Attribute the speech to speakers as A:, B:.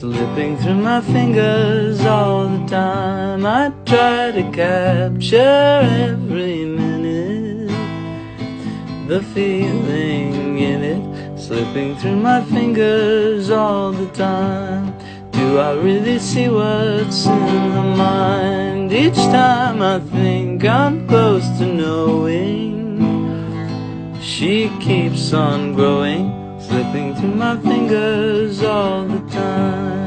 A: Slipping through my fingers all the time. I try to capture every minute, the feeling in it, slipping through my fingers all the time. Do I really see what's in the mind? Each time I think I'm close to knowing, she keeps on growing, slipping through my fingers all the time.